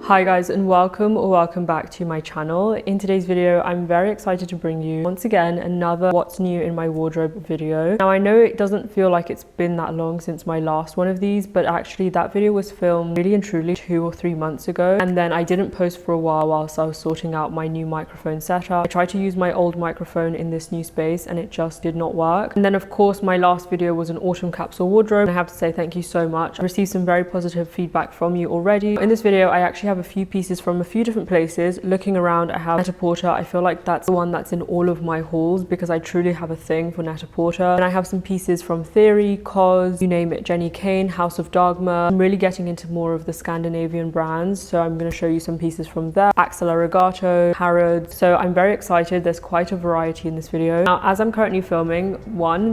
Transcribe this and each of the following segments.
Hi guys, and welcome back to my channel. In today's video, I'm very excited to bring you once again another what's new in my wardrobe video. Now I know it doesn't feel like it's been that long since my last one of these, but actually that video was filmed really and truly 2 or 3 months ago, and then I didn't post for a while whilst I was sorting out my new microphone setup. I tried to use my old microphone in this new space and it just did not work. And then of course my last video was an autumn capsule wardrobe, and I have to say thank you so much. I received some very positive feedback from you already. In this video I actually have a few pieces from a few different places. Looking around, I have Net-a-Porter. I feel like that's the one that's in all of my hauls because I truly have a thing for Net-a-Porter. And I have some pieces from Theory, COS, you name it, Jenni Kayne, House of Dagmar. I'm really getting into more of the Scandinavian brands, so I'm going to show you some pieces from there. Axel Arigato, Harrods. So I'm very excited. There's quite a variety in this video. Now, as I'm currently filming,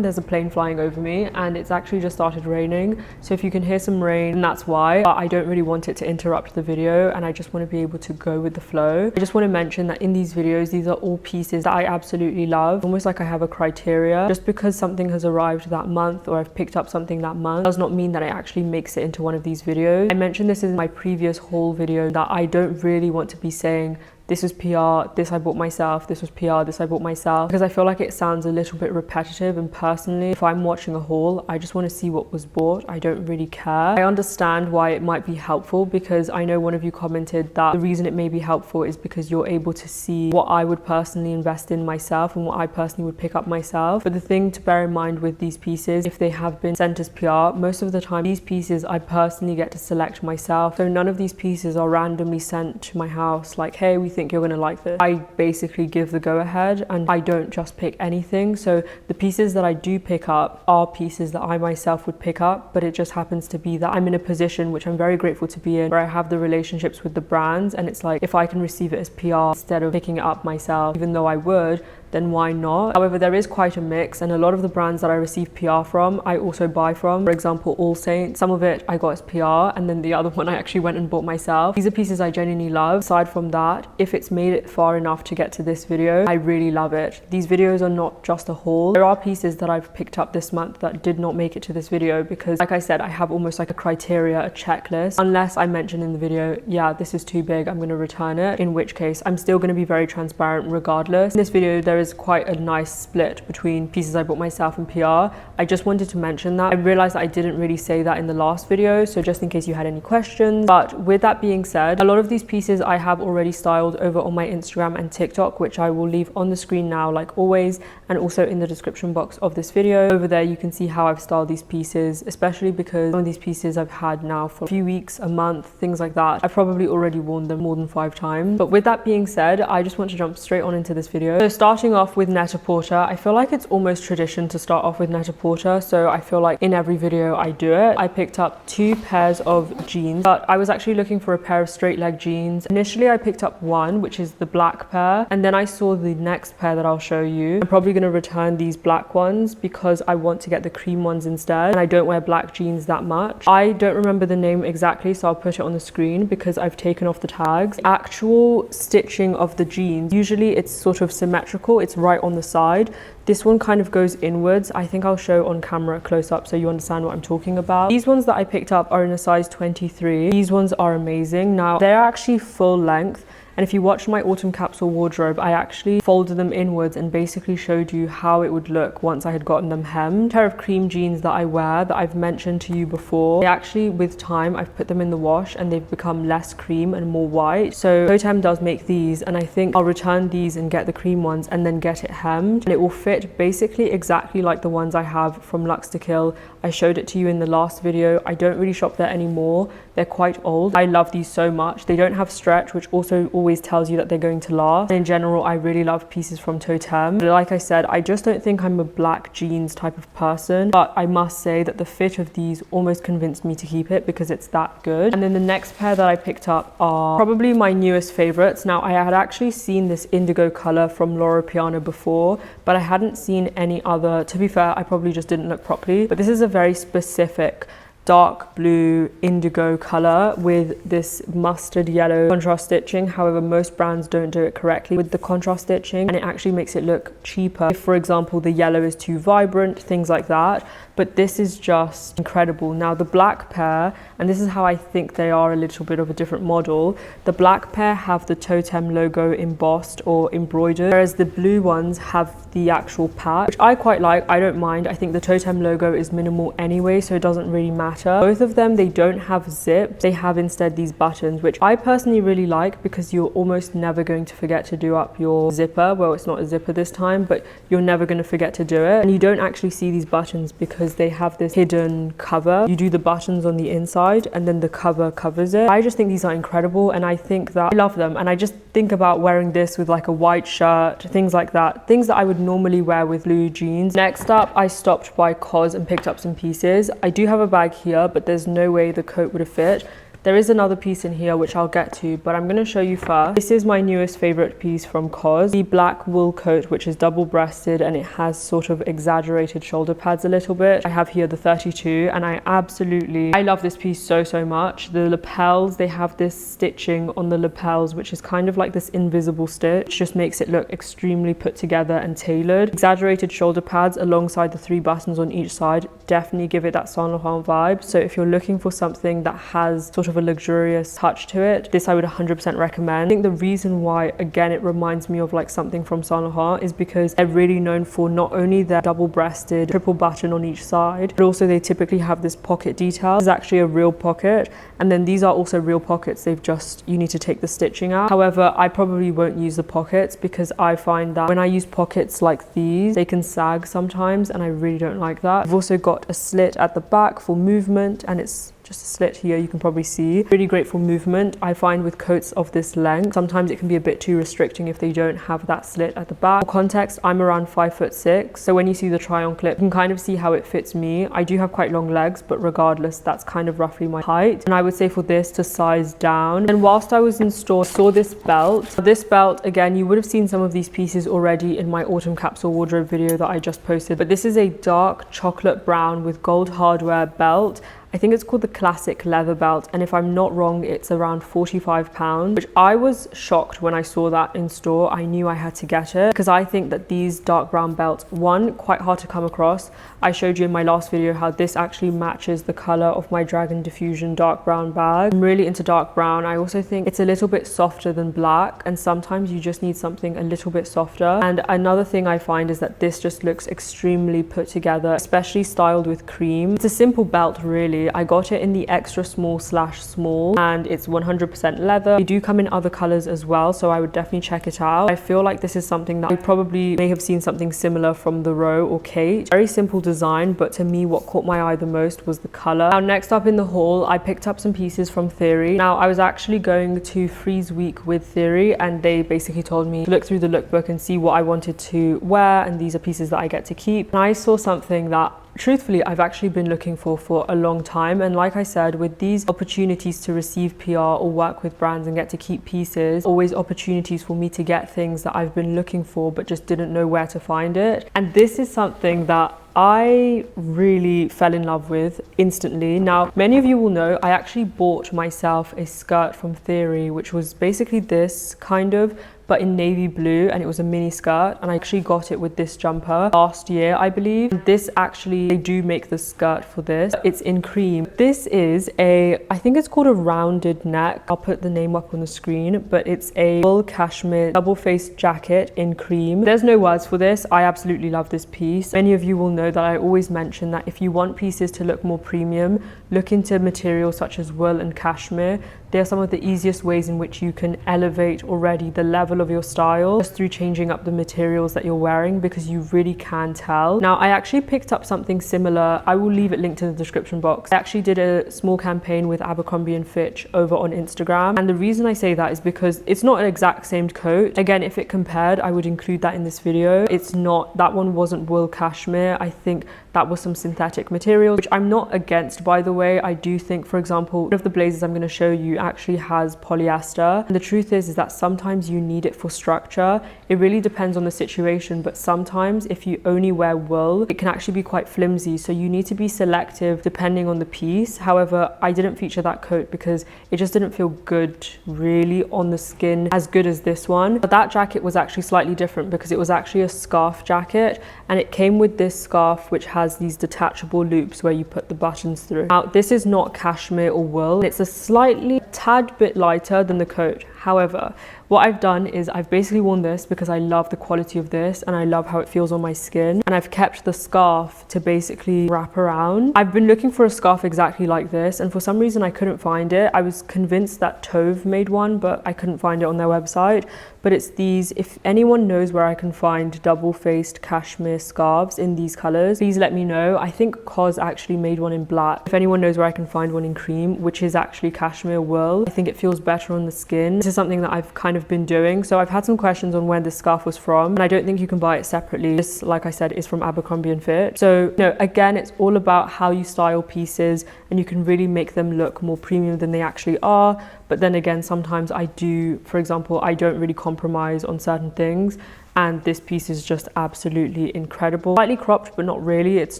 there's a plane flying over me and it's actually just started raining. So if you can hear some rain, that's why. But I don't really want it to interrupt the video and I just want to be able to go with the flow. I just want to mention that in these videos, these are all pieces that I absolutely love. Almost like I have a criteria. Just because something has arrived that month or I've picked up something that month does not mean that it actually makes it into one of these videos. I mentioned this in my previous haul video that I don't really want to be saying this was PR, this I bought myself, this was PR, this I bought myself, because I feel like it sounds a little bit repetitive. And personally, if I'm watching a haul, I just want to see what was bought. I don't really care. I understand why it might be helpful, because I know one of you commented that the reason it may be helpful is because you're able to see what I would personally invest in myself and what I personally would pick up myself. But the thing to bear in mind with these pieces, if they have been sent as PR, most of the time these pieces I personally get to select myself. So none of these pieces are randomly sent to my house like, hey, we think you're going to like this. I basically give the go ahead and I don't just pick anything. So the pieces that I do pick up are pieces that I myself would pick up, but it just happens to be that I'm in a position, which I'm very grateful to be in, where I have the relationships with the brands, and it's like if I can receive it as PR instead of picking it up myself, even though I would, then why not? However, there is quite a mix, and a lot of the brands that I receive PR from, I also buy from. For example, AllSaints, some of it I got as PR, and then the other one I actually went and bought myself. These are pieces I genuinely love. Aside from that, if it's made it far enough to get to this video, I really love it. These videos are not just a haul. There are pieces that I've picked up this month that did not make it to this video because, like I said, I have almost like a criteria, a checklist. Unless I mention in the video, yeah, this is too big, I'm going to return it, in which case I'm still going to be very transparent regardless. In this video, there is quite a nice split between pieces I bought myself and PR. I just wanted to mention that. I realized that I didn't really say that in the last video, so just in case you had any questions. But with that being said, a lot of these pieces I have already styled over on my Instagram and TikTok, which I will leave on the screen now like always, and also in the description box of this video. Over there you can see how I've styled these pieces, especially because some of these pieces I've had now for a few weeks, a month, things like that. I've probably already worn them more than 5 times. But with that being said, I just want to jump straight on into this video. So starting off with Net-a-Porter, I feel like it's almost tradition to start off with Net-a-Porter, so I feel like in every video I do it. I picked up 2 pairs of jeans, but I was actually looking for a pair of straight leg jeans. Initially I picked up one, which is the black pair, and then I saw the next pair that I'll show you. I'm probably going to return these black ones because I want to get the cream ones instead, and I don't wear black jeans that much. I don't remember the name exactly, so I'll put it on the screen because I've taken off the tags. The actual stitching of the jeans, usually it's sort of symmetrical, it's right on the side. This one kind of goes inwards. I think I'll show on camera close up so you understand what I'm talking about. These ones that I picked up are in a size 23. These ones are amazing. Now they're actually full length, and if you watched my autumn capsule wardrobe, I actually folded them inwards and basically showed you how it would look once I had gotten them hemmed. A pair of cream jeans that I wear that I've mentioned to you before, they actually, with time, I've put them in the wash and they've become less cream and more white. So Toteme does make these, and I think I'll return these and get the cream ones and then get it hemmed, and it will fit basically exactly like the ones I have from Luxe to Kill. I showed it to you in the last video. I don't really shop there anymore. They're quite old. I love these so much. They don't have stretch, which also always tells you that they're going to last. And in general, I really love pieces from Toteme. But like I said, I just don't think I'm a black jeans type of person, but I must say that the fit of these almost convinced me to keep it because it's that good. And then the next pair that I picked up are probably my newest favorites. Now I had actually seen this indigo color from Loro Piana before, but I hadn't seen any other. To be fair, I probably just didn't look properly, but this is a very specific dark blue indigo color with this mustard yellow contrast stitching. However, most brands don't do it correctly with the contrast stitching, and it actually makes it look cheaper if, for example, the yellow is too vibrant, things like that. But this is just incredible. Now the black pair, and this is how I think they are a little bit of a different model, the black pair have the Toteme logo embossed or embroidered, whereas the blue ones have the actual patch, which I quite like. I don't mind. I think the Toteme logo is minimal anyway, so it doesn't really matter. Both of them, they don't have zips. They have instead these buttons, which I personally really like because you're almost never going to forget to do up your zipper. Well, it's not a zipper this time, but you're never going to forget to do it. And you don't actually see these buttons because they have this hidden cover. You do the buttons on the inside and then the cover covers it. I just think these are incredible, and I think that I love them. And I just think about wearing this with like a white shirt, things like that, things that I would normally wear with blue jeans. Next up, I stopped by COS and picked up some pieces. I do have a bag here, but there's no way the coat would have fit. There is another piece in here which I'll get to, but I'm going to show you first. This is my newest favorite piece from COS, the black wool coat, which is double-breasted and it has sort of exaggerated shoulder pads a little bit. I have here the 32, and I love this piece so much. The lapels, they have this stitching on the lapels, which is kind of like this invisible stitch, which just makes it look extremely put together and tailored. Exaggerated shoulder pads alongside the 3 buttons on each side definitely give it that Saint Laurent vibe. So if you're looking for something that has sort of a luxurious touch to it, this I would 100% recommend. I think the reason why, again, it reminds me of like something from Saint Laurent is because they're really known for not only their double-breasted triple button on each side, but also they typically have this pocket detail. This is actually a real pocket, and then these are also real pockets. You need to take the stitching out. However, I probably won't use the pockets because I find that when I use pockets like these, they can sag sometimes, and I really don't like that. I've also got a slit at the back for movement, and it's just a slit here, you can probably see. Really great for movement. I find with coats of this length, sometimes it can be a bit too restricting if they don't have that slit at the back. For context, I'm around 5'6", so when you see the try-on clip, you can kind of see how it fits me. I do have quite long legs, but regardless, that's kind of roughly my height. And I would say for this to size down. And whilst I was in store, I saw this belt. This belt, again, you would have seen some of these pieces already in my autumn capsule wardrobe video that I just posted, but this is a dark chocolate brown with gold hardware belt. I think it's called the classic leather belt, and if I'm not wrong, it's around £45, which I was shocked when I saw that in store. I knew I had to get it because I think that these dark brown belts, one, quite hard to come across. I showed you in my last video how this actually matches the color of my Dragon Diffusion dark brown bag. I'm really into dark brown. I also think it's a little bit softer than black, and sometimes you just need something a little bit softer. And another thing I find is that this just looks extremely put together, especially styled with cream. It's a simple belt, really. I got it in the extra small/small, and it's 100% leather. They do come in other colors as well, so I would definitely check it out. I feel like this is something that I probably may have seen something similar from the Row or Kate. Very simple design, but to me what caught my eye the most was the color. Now next up in the haul, I picked up some pieces from Theory. Now I was actually going to Freeze Week with Theory, and they basically told me to look through the lookbook and see what I wanted to wear, and these are pieces that I get to keep. And I saw something that truthfully I've actually been looking for a long time, and like I said, with these opportunities to receive PR or work with brands and get to keep pieces, always opportunities for me to get things that I've been looking for but just didn't know where to find it. And this is something that I really fell in love with instantly. Now, many of you will know I actually bought myself a skirt from Theory, which was basically this kind of, but in navy blue, and it was a mini skirt, and I actually got it with this jumper last year, I believe. And this actually, they do make the skirt for this. It's in cream. This is I think it's called a rounded neck. I'll put the name up on the screen, but it's a full cashmere double-faced jacket in cream. There's no words for this. I absolutely love this piece. Many of you will know that I always mention that if you want pieces to look more premium, look into materials such as wool and cashmere. They're some of the easiest ways in which you can elevate already the level of your style just through changing up the materials that you're wearing, because you really can tell. Now, I actually picked up something similar. I will leave it linked in the description box. I actually did a small campaign with Abercrombie & Fitch over on Instagram. And the reason I say that is because it's not an exact same coat. Again, if it compared, I would include that in this video. It's not, that one wasn't wool cashmere. I think that was some synthetic material, which I'm not against, by the way. I do think, for example, one of the blazers I'm going to show you actually has polyester. And the truth is that sometimes you need it for structure. It really depends on the situation, but sometimes if you only wear wool, it can actually be quite flimsy. So you need to be selective depending on the piece. However, I didn't feature that coat because it just didn't feel good really on the skin as good as this one. But that jacket was actually slightly different because it was actually a scarf jacket, and it came with this scarf which has these detachable loops where you put the buttons through. Now, this is not cashmere or wool. It's a slightly tad bit lighter than the coat. However, what I've done is I've basically worn this because I love the quality of this and I love how it feels on my skin, and I've kept the scarf to basically wrap around. I've been looking for a scarf exactly like this, and for some reason I couldn't find it. I was convinced that Toteme made one, but I couldn't find it on their website. But it's these, if anyone knows where I can find double-faced cashmere scarves in these colors, please let me know. I think COS actually made one in black. If anyone knows where I can find one in cream, which is actually cashmere wool, I think it feels better on the skin. This is something that I've kind of been doing. So I've had some questions on where this scarf was from, and I don't think you can buy it separately. This, like I said, is from Abercrombie & Fitch. So no, again, it's all about how you style pieces, and you can really make them look more premium than they actually are. But then again, sometimes I do, for example, I don't really compromise on certain things, and this piece is just absolutely incredible. Slightly cropped, but not really. It's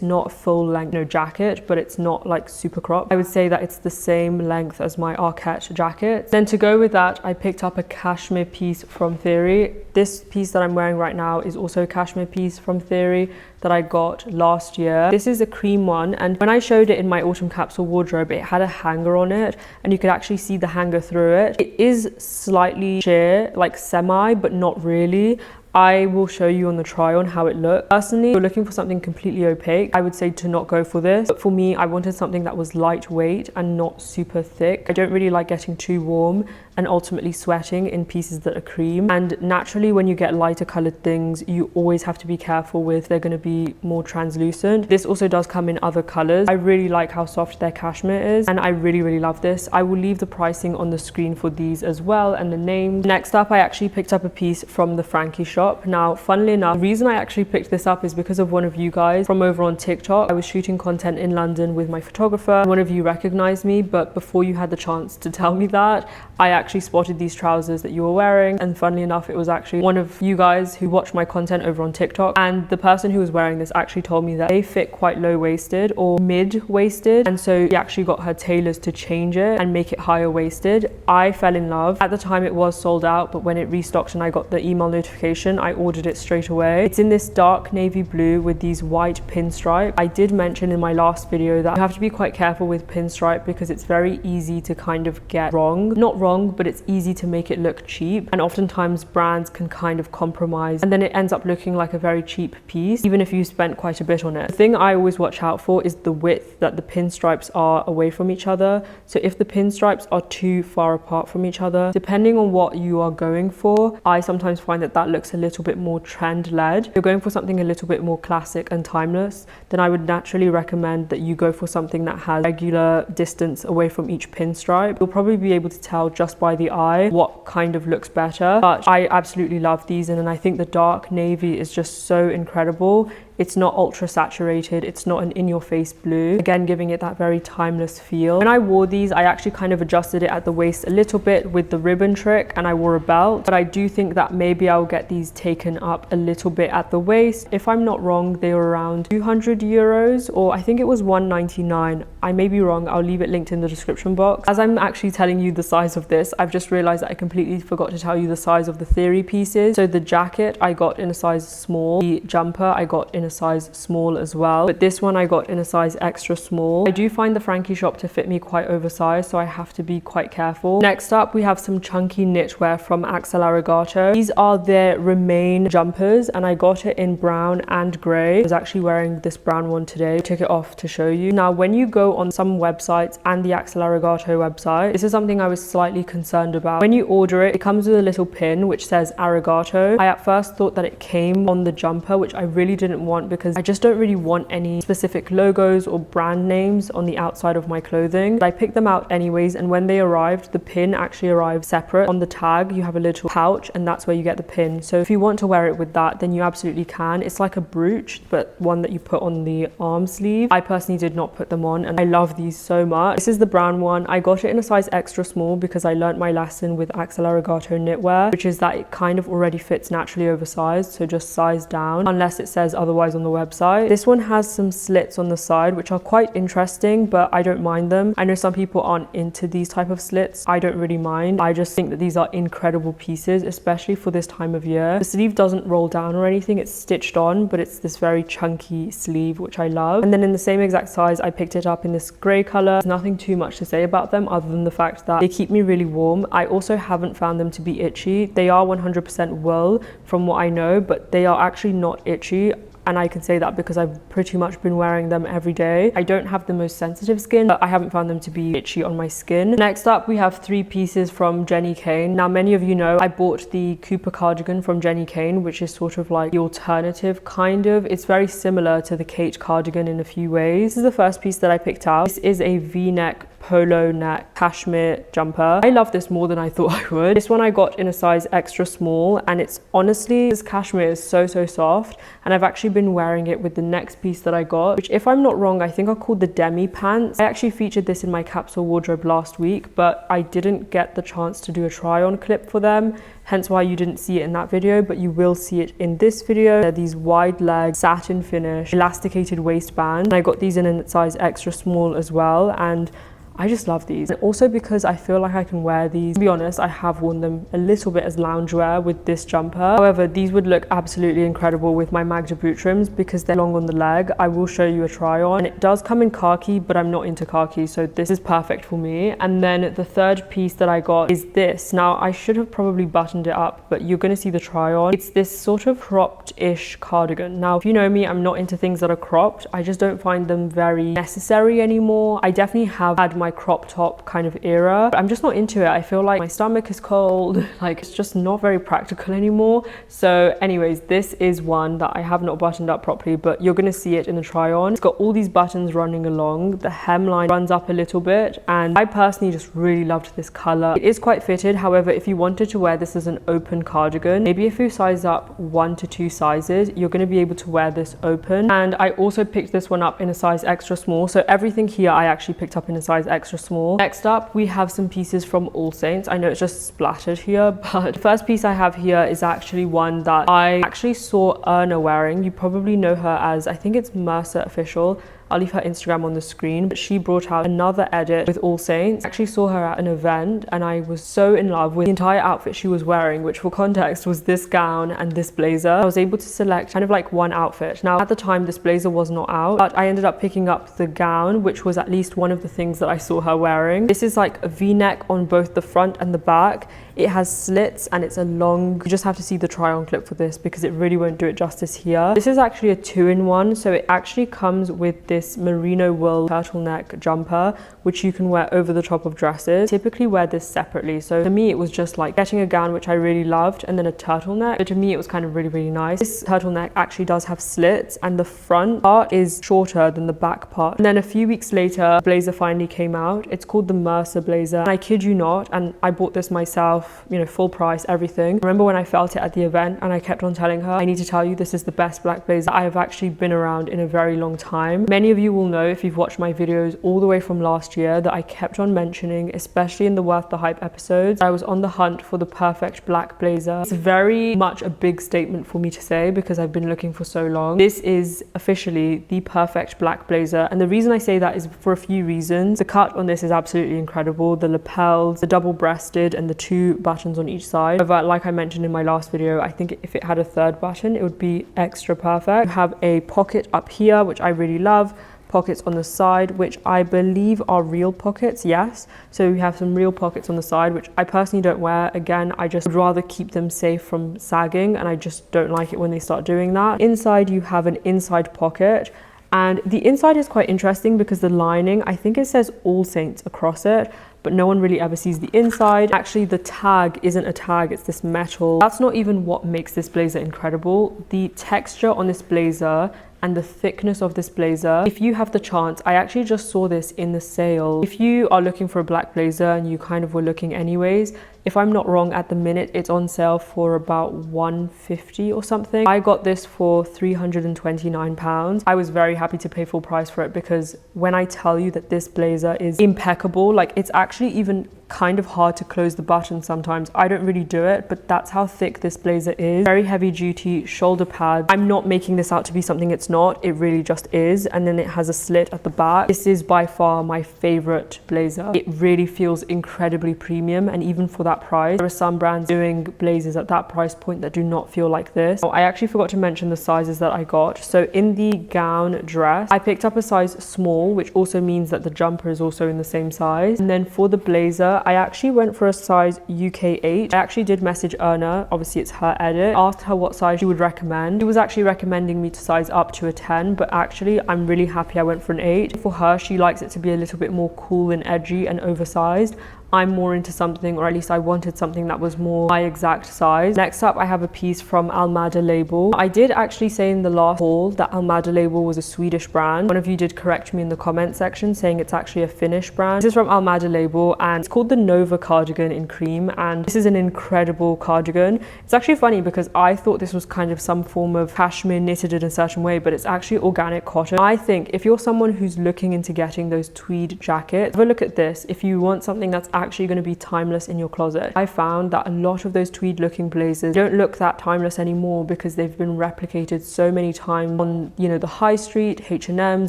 not a full length jacket, but it's not like super cropped. I would say that it's the same length as my Arquette jacket. Then to go with that, I picked up a cashmere piece from Theory. This piece that I'm wearing right now is also a cashmere piece from Theory that I got last year. This is a cream one, and when I showed it in my autumn capsule wardrobe, it had a hanger on it, and you could actually see the hanger through it. It is slightly sheer, like semi, but not really. I will show you on the try on how it looks. Personally, if you're looking for something completely opaque, I would say to not go for this. But for me, I wanted something that was lightweight and not super thick. I don't really like getting too warm and ultimately sweating in pieces that are cream. And naturally, when you get lighter colored things, you always have to be careful with they're going to be more translucent. This also does come in other colors. I really like how soft their cashmere is, and I really love this. I will leave the pricing on the screen for these as well, and the names. Next up, I actually picked up a piece from the Frankie Shop. Now, funnily enough, the reason I actually picked this up is because of one of you guys from over on TikTok. I was shooting content in London with my photographer. One of you recognized me, but before you had the chance to tell me that, I actually spotted these trousers that you were wearing, and funnily enough, it was actually one of you guys who watched my content over on TikTok, and the person who was wearing this actually told me that they fit quite low-waisted or mid-waisted, and so he actually got her tailors to change it and make it higher waisted. I fell in love. At the time it was sold out, but when it restocked and I got the email notification, I ordered it straight away. It's in this dark navy blue with these white pinstripe. I did mention in my last video that you have to be quite careful with pinstripe because it's very easy to kind of get wrong. Not wrong, but it's easy to make it look cheap, and oftentimes brands can kind of compromise, and then it ends up looking like a very cheap piece even if you spent quite a bit on it. The thing I always watch out for is the width that the pinstripes are away from each other. So if the pinstripes are too far apart from each other, depending on what you are going for, I sometimes find that that looks a little bit more trend-led. If you're going for something a little bit more classic and timeless, then I would naturally recommend that you go for something that has regular distance away from each pinstripe. You'll probably be able to tell just by the eye what kind of looks better, but I absolutely love these, and I think the dark navy is just so incredible. It's not ultra saturated, it's not an in-your-face blue, again giving it that very timeless feel. When I wore these, I actually kind of adjusted it at the waist a little bit with the ribbon trick, and I wore a belt, but I do think that maybe I'll get these taken up a little bit at the waist. If I'm not wrong, they were around 200 euros, or I think it was 199. I may be wrong, I'll leave it linked in the description box. As I'm actually telling you the size of this, I've just realized that I completely forgot to tell you the size of the Theory pieces. So the jacket I got in a size small, the jumper I got in a size small as well, but this one I got in a size extra small. I do find the Frankie Shop to fit me quite oversized, so I have to be quite careful. Next up, we have some chunky knitwear from Axel Arigato. These are their Remain jumpers, and I got it in brown and grey. I was actually wearing this brown one today. I took it off to show you. Now, when you go on some websites and the Axel Arigato website, this is something I was slightly concerned about. When you order it, it comes with a little pin which says Arigato. I at first thought that it came on the jumper, which I really didn't want want because I just don't really want any specific logos or brand names on the outside of my clothing. I picked them out anyways, and when they arrived, the pin actually arrived separate. On the tag you have a little pouch, and that's where you get the pin. So if you want to wear it with that, then you absolutely can. It's like a brooch, but one that you put on the arm sleeve. I personally did not put them on, and I love these so much. This is the brown one. I got it in a size extra small because I learned my lesson with Axel Arigato knitwear, which is that it kind of already fits naturally oversized, so just size down unless it says otherwise on the website. This one has some slits on the side which are quite interesting, but I don't mind them. I know some people aren't into these type of slits. I don't really mind. I just think that these are incredible pieces, especially for this time of year. The sleeve doesn't roll down or anything, it's stitched on, but it's this very chunky sleeve which I love. And then in the same exact size I picked it up in this grey colour. There's nothing too much to say about them other than the fact that they keep me really warm. I also haven't found them to be itchy. They are 100% wool from what I know, but they are actually not itchy. And I can say that because I've pretty much been wearing them every day. I don't have the most sensitive skin, but I haven't found them to be itchy on my skin. Next up, we have 3 pieces from Jenni Kayne. Now, many of you know I bought the Cooper cardigan from Jenni Kayne, which is sort of like the alternative, kind of. It's very similar to the Kate cardigan in a few ways. This is the first piece that I picked out. This is a V-neck polo neck cashmere jumper. I love this more than I thought I would. This one I got in a size extra small, and it's honestly, this cashmere is so soft, and I've actually been wearing it with the next piece that I got, which if I'm not wrong, I think are called the demi pants. I actually featured this in my capsule wardrobe last week, but I didn't get the chance to do a try on clip for them, hence why you didn't see it in that video, but you will see it in this video. They're these wide leg satin finish elasticated waistband, and I got these in a size extra small as well, and I just love these. And also because I feel like I can wear these. To be honest, I have worn them a little bit as loungewear with this jumper. However, these would look absolutely incredible with my Magda boot trims because they're long on the leg. I will show you a try on. And it does come in khaki, but I'm not into khaki, so this is perfect for me. And then the third piece that I got is this. Now, I should have probably buttoned it up, but you're going to see the try on. It's this sort of cropped-ish cardigan. Now, if you know me, I'm not into things that are cropped. I just don't find them very necessary anymore. I definitely have had my crop top kind of era, but I'm just not into it. I feel like my stomach is cold, like it's just not very practical anymore. So anyways, this is one that I have not buttoned up properly, but you're going to see it in the try on. It's got all these buttons running along, the hemline runs up a little bit, and I personally just really loved this color. It is quite fitted. However, if you wanted to wear this as an open cardigan, maybe if you size up 1 to 2 sizes, you're going to be able to wear this open. And I also picked this one up in a size extra small, so everything here I actually picked up in a size extra small. Next up, we have some pieces from AllSaints. I know it's just splattered here, but the first piece I have here is actually one that I actually saw Erna wearing. You probably know her as, I think it's Mercer Official. I'll leave her Instagram on the screen, but she brought out another edit with AllSaints. I actually saw her at an event and I was so in love with the entire outfit she was wearing, which for context was this gown and this blazer. I was able to select kind of like one outfit. Now at the time this blazer was not out, but I ended up picking up the gown, which was at least one of the things that I saw her wearing. This is like a V-neck on both the front and the back. It has slits and it's a long, you just have to see the try on clip for this because it really won't do it justice here. This is actually a 2-in-1, so it actually comes with this merino wool turtleneck jumper, which you can wear over the top of dresses. Typically wear this separately, so to me it was just like getting a gown, which I really loved, and then a turtleneck. So to me it was kind of really nice. This turtleneck actually does have slits and the front part is shorter than the back part. And then a few weeks later, the blazer finally came out. It's called the Mercer blazer, and I kid you not, and I bought this myself, you know, full price, everything. I remember when I felt it at the event and I kept on telling her, I need to tell you, this is the best black blazer I have actually been around in a very long time. Many of you will know, if you've watched my videos all the way from last year, that I kept on mentioning, especially in the Worth the Hype episodes, I was on the hunt for the perfect black blazer. It's very much a big statement for me to say because I've been looking for so long. This is officially the perfect black blazer, and the reason I say that is for a few reasons. The cut on this is absolutely incredible. The lapels, the double-breasted, and the 2 buttons on each side. However, like I mentioned in my last video, I think if it had a 3rd button, it would be extra perfect. You have a pocket up here, which I really love. Pockets on the side, which I believe are real pockets, yes. So we have some real pockets on the side, which I personally don't wear. Again, I just would rather keep them safe from sagging, and I just don't like it when they start doing that. Inside, you have an inside pocket. And the inside is quite interesting because the lining, I think it says AllSaints across it, but no one really ever sees the inside. Actually, the tag isn't a tag, it's this metal. That's not even what makes this blazer incredible. The texture on this blazer and the thickness of this blazer, if you have the chance, I actually just saw this in the sale. If you are looking for a black blazer and you kind of were looking anyways, if I'm not wrong, at the minute it's on sale for about $150 or something. I got this for £329. I was very happy to pay full price for it, because when I tell you that this blazer is impeccable, like, it's actually even kind of hard to close the button sometimes. I don't really do it, but that's how thick this blazer is. Very heavy duty shoulder pads. I'm not making this out to be something it's not, it really just is. And then it has a slit at the back. This is by far my favorite blazer. It really feels incredibly premium, and even for that price, there are some brands doing blazers at that price point that do not feel like this. I actually forgot to mention the sizes that I got. So in the gown dress, I picked up a size small, which also means that the jumper is also in the same size. And then for the blazer, I actually went for a size UK 8. I actually did message Erna, obviously it's her edit, asked her what size she would recommend. She was actually recommending me to size up to a 10, but actually I'm really happy I went for an 8. For her, she likes it to be a little bit more cool and edgy and oversized. I'm more into something, or at least I wanted something that was more my exact size. Next up, I have a piece from Almada Label. I did actually say in the last haul that Almada Label was a Swedish brand. One of you did correct me in the comment section saying it's actually a Finnish brand. This is from Almada Label and it's called the Nova cardigan in cream, and this is an incredible cardigan. It's actually funny because I thought this was kind of some form of cashmere knitted in a certain way, but it's actually organic cotton. I think if you're someone who's looking into getting those tweed jackets, have a look at this. If you want something that's actually going to be timeless in your closet. I found that a lot of those tweed looking blazers don't look that timeless anymore because they've been replicated so many times on, you know, the high street, H&M,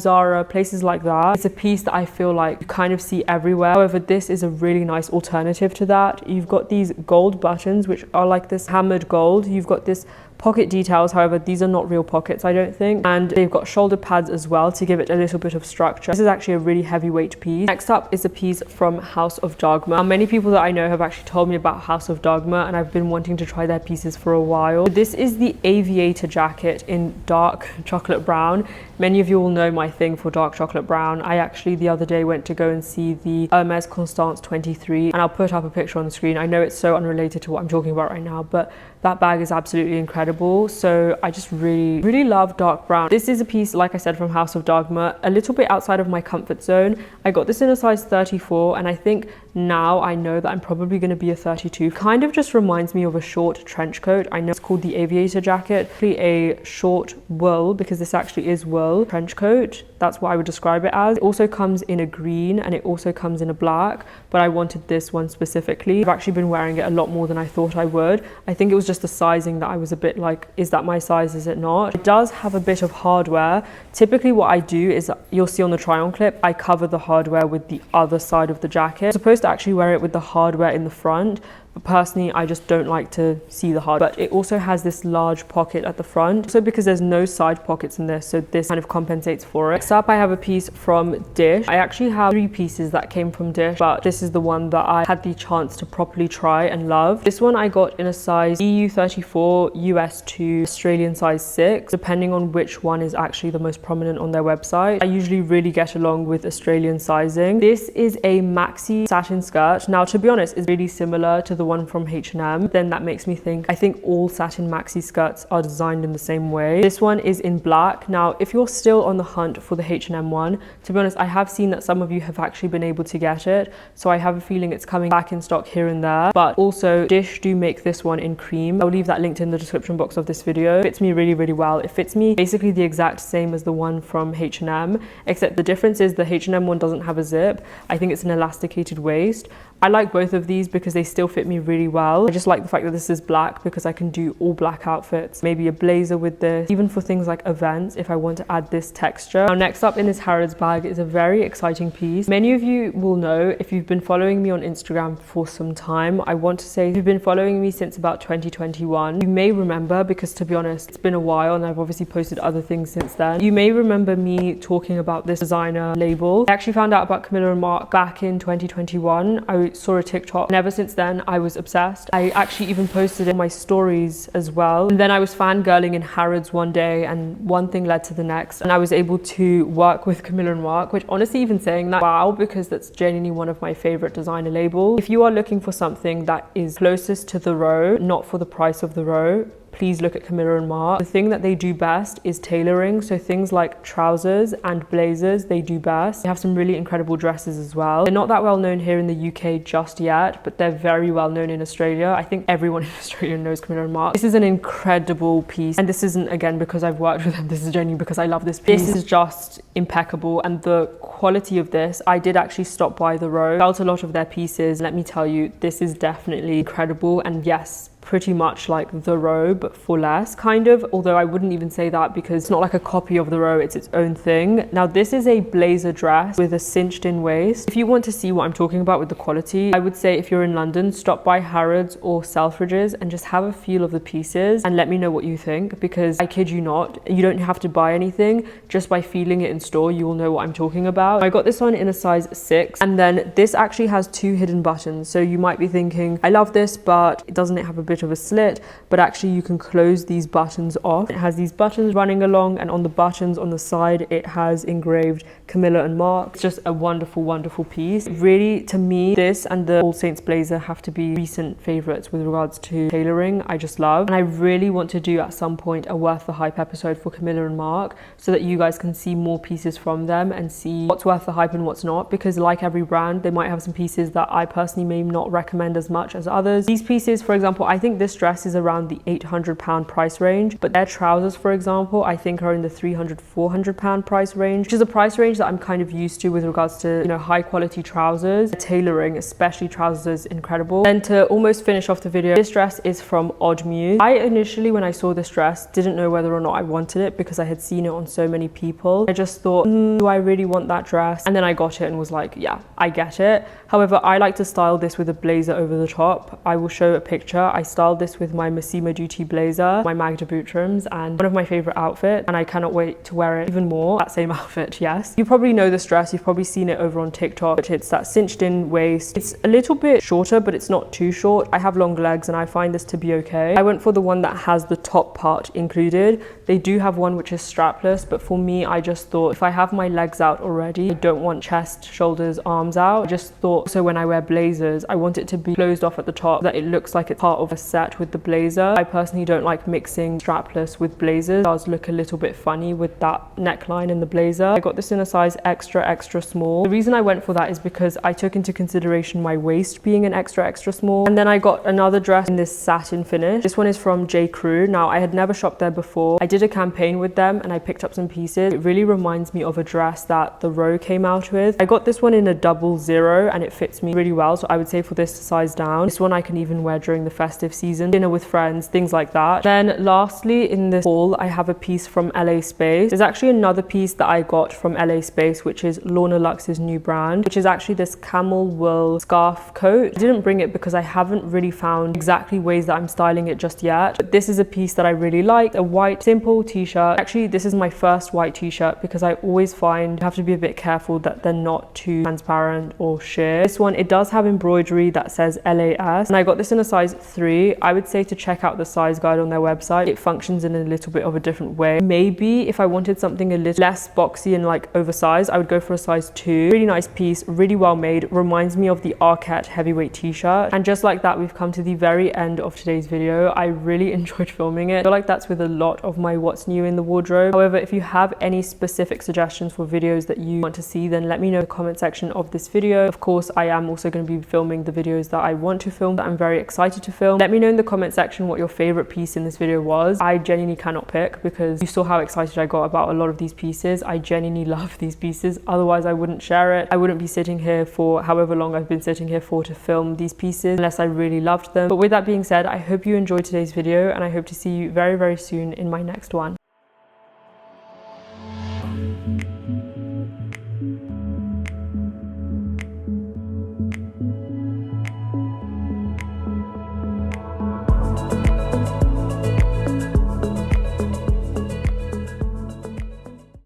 Zara, places like that. It's a piece that I feel like you kind of see everywhere. However, this is a really nice alternative to that. You've got these gold buttons, which are like this hammered gold. You've got this pocket details, however these are not real pockets, I don't think, and they've got shoulder pads as well to give it a little bit of structure. This is actually a really heavyweight piece. Next up is a piece from House of Dagmar. Now, many people that I know have actually told me about House of Dagmar, and I've been wanting to try their pieces for a while. This is the aviator jacket in dark chocolate brown. Many of you will know my thing for dark chocolate brown. I actually the other day went to go and see the Hermes Constance 23, and I'll put up a picture on the screen. I know it's so unrelated to what I'm talking about right now, but that bag is absolutely incredible. So I just really love dark brown. This is a piece, like I said, from House of Dagmar, a little bit outside of my comfort zone. I got this in a size 34, and I think now I know that I'm probably going to be a 32. Kind of just reminds me of a short trench coat. I know it's called the aviator jacket, a short wool, because this actually is wool trench coat. That's what I would describe it as. It also comes in a green and it also comes in a black, but I wanted this one specifically. I've actually been wearing it a lot more than I thought I would. I think it was just the sizing that I was a bit like, is that my size, is it not? It does have a bit of hardware. Typically what I do is, you'll see on the try on clip, I cover the hardware with the other side of the jacket. I'm supposed to actually wear it with the hardware in the front, but personally I just don't like to see the hardware. But it also has this large pocket at the front, so because there's no side pockets in this, so this kind of compensates for it. Next up, I have a piece from Dish. I actually have 3 pieces that came from Dish, but this is the one that I had the chance to properly try and love. This one I got in a size EU 34, US 2, Australian size 6, depending on which one is actually the most prominent on their website. I usually really get along with Australian sizing. This is a maxi satin skirt. Now, to be honest, it's really similar to the one from H&M. Then that makes me think, I think all satin maxi skirts are designed in the same way. This one is in black. Now, if you're still on the hunt for the H&M one, to be honest, I have seen that some of you have actually been able to get it, so I have a feeling it's coming back in stock here and there. But also, Dish do make this one in cream. I'll leave that linked in the description box of this video. It fits me really well. It fits me basically the exact same as the one from H&M, except the difference is the H&M one doesn't have a zip. I think it's an elasticated waist. I like both of these because they still fit me really well. I just like the fact that this is black because I can do all black outfits. Maybe a blazer with this, even for things like events if I want to add this texture. Now, next up in this Harrods bag is a very exciting piece. Many of you will know if you've been following me on Instagram for some time. I want to say if you've been following me since about 2021, you may remember, because to be honest, it's been a while and I've obviously posted other things since then. You may remember me talking about this designer label. I actually found out about Camilla and Marc back in 2021. I saw a TikTok, and ever since then I was obsessed. I actually even posted it in my stories as well. And then I was fangirling in Harrods one day, and one thing led to the next, and I was able to work with Camilla and Marc, which honestly, even saying that, wow, because that's genuinely one of my favorite designer labels. If you are looking for something that is closest to the row, not for the price of the row, please look at Camilla and Marc. The thing that they do best is tailoring. So things like trousers and blazers, they do best. They have some really incredible dresses as well. They're not that well known here in the UK just yet, but they're very well known in Australia. I think everyone in Australia knows Camilla and Marc. This is an incredible piece. And this isn't, again, because I've worked with them. This is genuinely because I love this piece. This is just impeccable. And the quality of this, I did actually stop by the row, felt a lot of their pieces. Let me tell you, this is definitely incredible. And yes, pretty much like the row, but for less, kind of, although I wouldn't even say that because it's not like a copy of the row, it's its own thing. Now this is a blazer dress with a cinched in waist. If you want to see what I'm talking about with the quality, I would say if you're in London, stop by Harrods or Selfridges and just have a feel of the pieces and let me know what you think, because I kid you not, you don't have to buy anything. Just by feeling it in store, you will know what I'm talking about. I got this one in a size 6, and then this actually has 2 hidden buttons. So you might be thinking, I love this, but doesn't it have a bit of a slit? But actually you can close these buttons off. It has these buttons running along, and on the buttons on the side it has engraved Camilla and Marc. It's just a wonderful piece. Really, to me, this and the AllSaints blazer have to be recent favorites with regards to tailoring. I just love, and I really want to do at some point a worth the hype episode for Camilla and Marc, so that you guys can see more pieces from them and see what's worth the hype and what's not, because like every brand, they might have some pieces that I personally may not recommend as much as others. These pieces, for example, I think this dress is around the £800 price range, but their trousers, for example, I think are in the £300-400 price range, which is a price range that I'm kind of used to with regards to, you know, high quality trousers. Tailoring, especially trousers, is incredible. And to almost finish off the video, this dress is from Odd Muse. I initially, when I saw this dress, didn't know whether or not I wanted it because I had seen it on so many people. I just thought, do I really want that dress? And then I got it and was like, yeah, I get it. However, I like to style this with a blazer over the top. I will show a picture. I styled this with my Massimo Dutti blazer, my Magda Bootrams, and one of my favorite outfits, and I cannot wait to wear it even more. That same outfit, yes. You probably know this dress, you've probably seen it over on TikTok, but it's that cinched in waist. It's a little bit shorter, but it's not too short. I have long legs and I find this to be okay. I went for the one that has the top part included. They do have one which is strapless, but for me, I just thought if I have my legs out already, I don't want chest, shoulders, arms out. I just thought, so when I wear blazers, I want it to be closed off at the top, that it looks like it's part of a set with the blazer. I personally don't like mixing strapless with blazers. It does look a little bit funny with that neckline in the blazer. I got this in a size extra small. The reason I went for that is because I took into consideration my waist being an extra small. And then I got another dress in this satin finish. This one is from J. Crew. Now, I had never shopped there before. I did a campaign with them and I picked up some pieces. It really reminds me of a dress that the Row came out with. I got this one in a 00 and it fits me really well. So I would say for this size down. This one I can even wear during the festive season, dinner with friends, things like that. Then lastly, in this haul, I have a piece from LA Space. There's actually another piece that I got from LA Space, which is Lorna Lux's new brand, which is actually this camel wool scarf coat. I didn't bring it because I haven't really found exactly ways that I'm styling it just yet. But this is a piece that I really like. A white simple t-shirt. Actually, this is my first white t-shirt because I always find you have to be a bit careful that they're not too transparent or sheer. This one, it does have embroidery that says LAS, and I got this in a size 3. I would say to check out the size guide on their website. It functions in a little bit of a different way. Maybe if I wanted something a little less boxy and like oversized, I would go for a size 2. Really nice piece, really well made. Reminds me of the Arquette heavyweight t-shirt. And just like that, we've come to the very end of today's video. I really enjoyed filming it. I feel like that's with a lot of my what's new in the wardrobe. However, if you have any specific suggestions for videos that you want to see, then let me know in the comment section of this video. Of course, I am also going to be filming the videos that I want to film, that I'm very excited to film. Let me know in the comment section what your favorite piece in this video was. I genuinely cannot pick because you saw how excited I got about a lot of these pieces. I genuinely love these pieces. Otherwise, I wouldn't share it. I wouldn't be sitting here for however long I've been sitting here for to film these pieces unless I really loved them. But with that being said, I hope you enjoyed today's video and I hope to see you very, very soon in my next one.